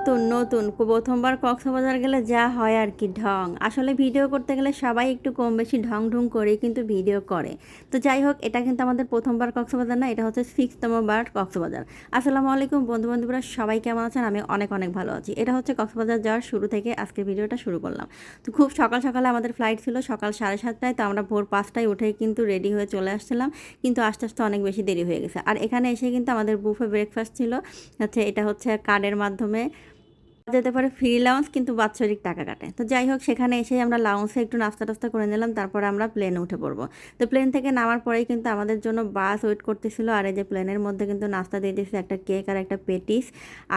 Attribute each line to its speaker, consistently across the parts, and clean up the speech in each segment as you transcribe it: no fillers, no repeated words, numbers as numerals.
Speaker 1: নতুন নতুন প্রথমবার কক্সবাজার গেলে যা হয় আর কি ঢং। আসলে ভিডিও করতে গেলে সবাই একটু কম বেশি ঢং ঢং করে কিন্তু ভিডিও করে। তো যাই হোক, এটা কিন্তু আমাদের প্রথমবার কক্সবাজার না, এটা হচ্ছে 6তম বার কক্সবাজার। আসসালামু আলাইকুম বন্ধু বান্ধবরা, সবাই কেমন আছেন? আমি অনেক অনেক ভালো আছি। এটা হচ্ছে কক্সবাজার যাওয়ার শুরু থেকে আজকের ভিডিওটা শুরু করলাম। তো খুব সকাল সকালে আমাদের ফ্লাইট ছিল, সকাল 7:30টায়। তো আমরা ভোর 5টায় উঠেই কিন্তু রেডি হয়ে চলে আসছিলাম, কিন্তু আস্তে আস্তে অনেক বেশি দেরি হয়ে গেছে। আর এখানে এসে কিন্তু আমাদের বুফে ব্রেকফাস্ট ছিল। এটা হচ্ছে কার্ডের মাধ্যমে যেতে পারে, ফ্রি লাউঞ্জ, কিন্তু বাৎসরিক টাকা কাটে। তো যাই হোক, সেখানে এসে আমরা লাউঞ্জে একটু নাস্তা টাস্তা করে নিলাম, তারপরে আমরা প্লেনে উঠে পড়বো। তো প্লেন থেকে নামার পরেই কিন্তু আমাদের জন্য বাস ওয়েট করতেছিল। আর এই যে প্লেনের মধ্যে কিন্তু নাস্তা দিয়ে দিয়েছে, একটা কেক আর একটা পেটিস।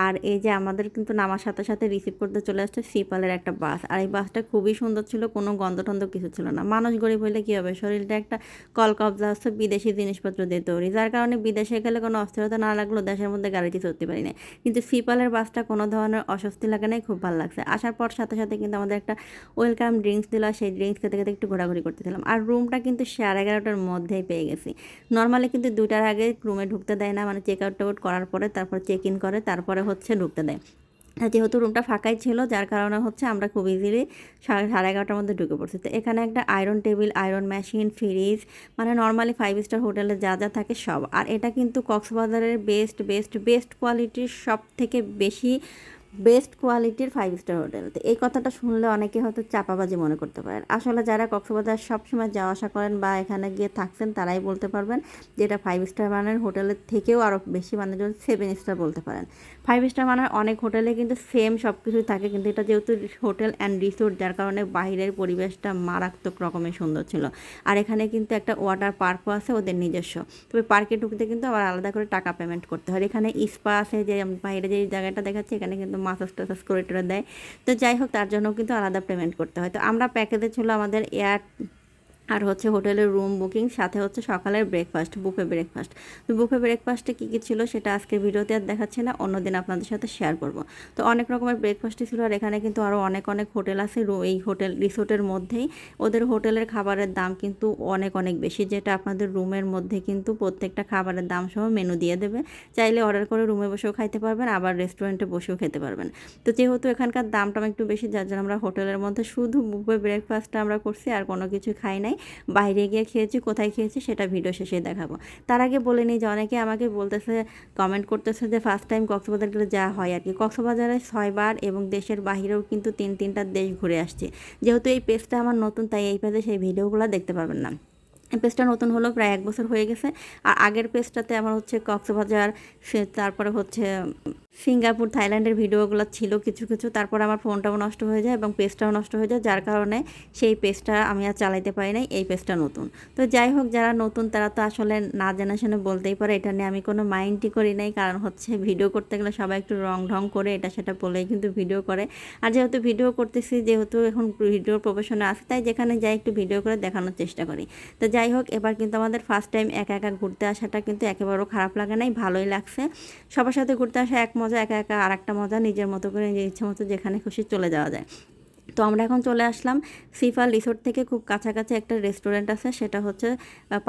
Speaker 1: আর এই যে আমাদের কিন্তু নামার সাথে সাথে রিসিভ করতে চলে আসছে সিপালের একটা বাস। আর এই বাসটা খুবই সুন্দর ছিল, কোনো গন্ধ টন্ধ কিছু ছিল না। মানুষ গরিব হইলে কী হবে, শরীরটা একটা কলকবজা হচ্ছে বিদেশি জিনিসপত্র দিয়ে তৈরি, যার কারণে বিদেশে গেলে কোনো অস্থিরতা না লাগলো, দেশের মধ্যে গাড়িতে চড়তে পারি না। কিন্তু সিপালের বাসটা কোনো ধরনের অস্বস্তি লাগে নাই, খুব ভালো লাগছে। আসার পর সাথে সাথে কিন্তু আমাদের একটা ওয়েলকাম ড্রিঙ্কস দিল, সেই ড্রিঙ্কস খেতে খেতে একটু ঘোরাঘুরি করতেছিলাম। আর রুমটা কিন্তু 11:30টার মধ্যেই পেয়ে গেছি। নর্মালি কিন্তু 2টার আগে রুমে ঢুকতে দেয় না, মানে চেক আউট টেকআউট করার পরে তারপর চেক ইন করে, তারপরে হচ্ছে ঢুকতে দেয়। যেহেতু রুমটা ফাঁকাই ছিল, যার কারণে হচ্ছে আমরা খুব ইজিলি 11:30টার মধ্যে ঢুকে পড়ছি। তো এখানে একটা iron table, iron machine, fridge, মানে নর্মালি 5 স্টার হোটেলে যা যা থাকে সব। আর এটা কিন্তু কক্সবাজারের বেস্ট বেস্ট বেস্ট কোয়ালিটির, সব থেকে বেশি বেস্ট কোয়ালিটির 5 স্টার হোটেল। তো এই কথাটা শুনলে অনেকে হয়তো চাপাবাজি মনে করতে পারেন। আসলে যারা কক্সবাজার সবসময় যাওয়া আসা করেন বা এখানে গিয়ে থাকছেন, তারাই বলতে পারবেন যে এটা 5 স্টার মানের হোটেলের থেকেও আরও বেশি, মানে যেমন 7 স্টার বলতে পারেন। 5 স্টার মানের অনেক হোটেলে কিন্তু সেম সব কিছুই থাকে, কিন্তু এটা যেহেতু হোটেল অ্যান্ড রিসোর্ট, যার কারণে বাইরের পরিবেশটা মারাত্মক রকমের সুন্দর ছিল। আর এখানে কিন্তু একটা ওয়াটার পার্কও আছে ওদের নিজস্ব। তবে পার্কে ঢুকতে কিন্তু আবার আলাদা করে টাকা পেমেন্ট করতে হয়। এখানে স্পা আছে, যে বাইরে যে জায়গাটা দেখাচ্ছে, এখানে কিন্তু মাসাজ টাসাজ করে টোরে দেয়। তো যাই হোক, তার জন্য কিন্তু আলাদা পেমেন্ট করতে হয়। তো আমরা প্যাকেজে ছিল আমাদের এয়ার আর হচ্ছে হোটেলের রুম বুকিং, সাথে হচ্ছে সকালের ব্রেকফাস্ট, বুফে ব্রেকফাস্ট। তো বুফে ব্রেকফাস্টে কী কী ছিল সেটা আজকের ভিডিওতে আর দেখাচ্ছি না, অন্যদিন আপনাদের সাথে শেয়ার করব। তো অনেক রকমের ব্রেকফাস্টই ছিল। আর এখানে কিন্তু আরও অনেক অনেক হোটেল আছে এই হোটেল রিসোর্টের মধ্যেই। ওদের হোটেলের খাবারের দাম কিন্তু অনেক অনেক বেশি, যেটা আপনাদের রুমের মধ্যে কিন্তু প্রত্যেকটা খাবারের দাম সহ মেনু দিয়ে দেবে। চাইলে অর্ডার করে রুমে বসেও খাইতে পারবেন, আবার রেস্টুরেন্টে বসেও খেতে পারবেন। তো যেহেতু এখানকার দামটা একটু বেশি, যার জন্য আমরা হোটেলের মধ্যে শুধু বুফে ব্রেকফাস্টটা আমরা করছি, আর কোনো কিছু খাই নাই। বাইরে গিয়ে খেয়েছি, কোথায় খেয়েছি সেটা ভিডিও শেষে দেখাবো। তার আগে বলে নিই যে অনেকে আমাকে বলতেছে, কমেন্ট করতেছে যে ফার্স্ট টাইম কক্সবাজার গেলে যা হয় আর কি। কক্সবাজারে 6বার এবং দেশের বাহিরেও কিন্তু 3-3টা দেশ ঘুরে আসছে। যেহেতু এই পেজটা আমার নতুন, তাই এই পেজে সেই ভিডিওগুলো দেখতে পারবেন না। এই পেজটা নতুন হলো, প্রায় 1 বছর হয়ে গেছে। আর আগের পেজটাতে আমার হচ্ছে কক্সবাজার, তারপরে হচ্ছে সিঙ্গাপুর, থাইল্যান্ডের ভিডিওগুলো ছিল কিছু কিছু। তারপর আমার ফোনটাও নষ্ট হয়ে যায় এবং পেজটাও নষ্ট হয়ে যায়, যার কারণে সেই পেজটা আমি আর চালাইতে পারি নাই। এই পেজটা নতুন। তো যাই হোক, যারা নতুন তারা তো আসলে না জানা শুনে বলতেই পারে, এটা নিয়ে আমি কোনো মাইন্ডই করি নাই। কারণ হচ্ছে ভিডিও করতে গেলে সবাই একটু রং ঢং করে এটা সেটা বলেই কিন্তু ভিডিও করে। আর যেহেতু ভিডিও করতেছি, যেহেতু এখন ভিডিওর প্রফেশনে আছে, তাই যেখানে যাই একটু ভিডিও করে দেখানোর চেষ্টা করি। তো যাই হোক, এবার কিন্তু আমাদের ফার্স্ট টাইম একা একা ঘুরতে আসাটা কিন্তু একেবারেও খারাপ লাগে নাই, ভালোই লাগছে। সবার সাথে ঘুরতে আসা এক মজা, একা একা আর একটা মজা। নিজের মতো করে নিজের ইচ্ছা মতো যেখানে খুশি চলে যাওয়া যায়। তো আমরা এখন চলে আসলাম সিফাল রিসোর্ট থেকে খুব কাছাকাছি একটা রেস্টুরেন্ট আছে, সেটা হচ্ছে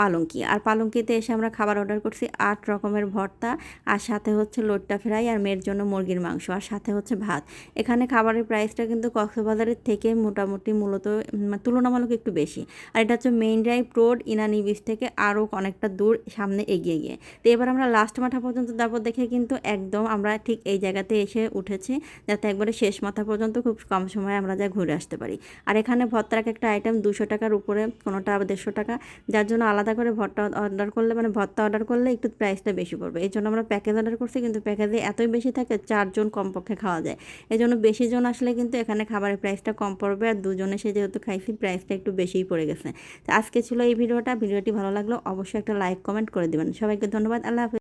Speaker 1: পালঙ্কি। আর পালঙ্কিতে এসে আমরা খাবার অর্ডার করছি 8 রকমের ভর্তা, আর সাথে হচ্ছে লোট্টা ফ্রাই, আর মেয়ের জন্য মুরগির মাংস, আর সাথে হচ্ছে ভাত। এখানে খাবারের প্রাইসটা কিন্তু কক্সবাজারের থেকে মোটামুটি মূলত তুলনামূলক একটু বেশি। আর এটা হচ্ছে main drive road, Inani beach থেকে আরও অনেকটা দূর সামনে এগিয়ে গিয়ে। তো এবার আমরা লাস্ট মাথা পর্যন্ত যাবো দেখে কিন্তু একদম আমরা ঠিক এই জায়গাতে এসে উঠেছি, যাতে একবারে শেষ মাথা পর্যন্ত খুব কম সময়ে আমরা যা ঘুরে আসতে পারি। আর এখানে ভর্তার একটা আইটেম 200 টাকার উপরে, কোনোটা 150 টাকা, যার জন্য আলাদা করে ভর্তা অর্ডার করলে, মানে ভর্তা অর্ডার করলে একটু প্রাইসটা বেশি পড়বে। এই জন্য আমরা প্যাকেজ অর্ডার করছি, কিন্তু প্যাকেজে এতই বেশি থাকে 4 জন কমপক্ষে খাওয়া যায়। এই জন্য বেশি জন আসলে কিন্তু এখানে খাবারের প্রাইসটা কম পড়বে, আর 2 জনে সে যেহেতু খাইছি, প্রাইসটা একটু বেশিই পড়ে গেছে। তো আজকে ছিল এই ভিডিওটি ভালো লাগলো অবশ্যই একটা লাইক কমেন্ট করে দেবেন। সবাইকে ধন্যবাদ, আল্লাহ হাফেজ।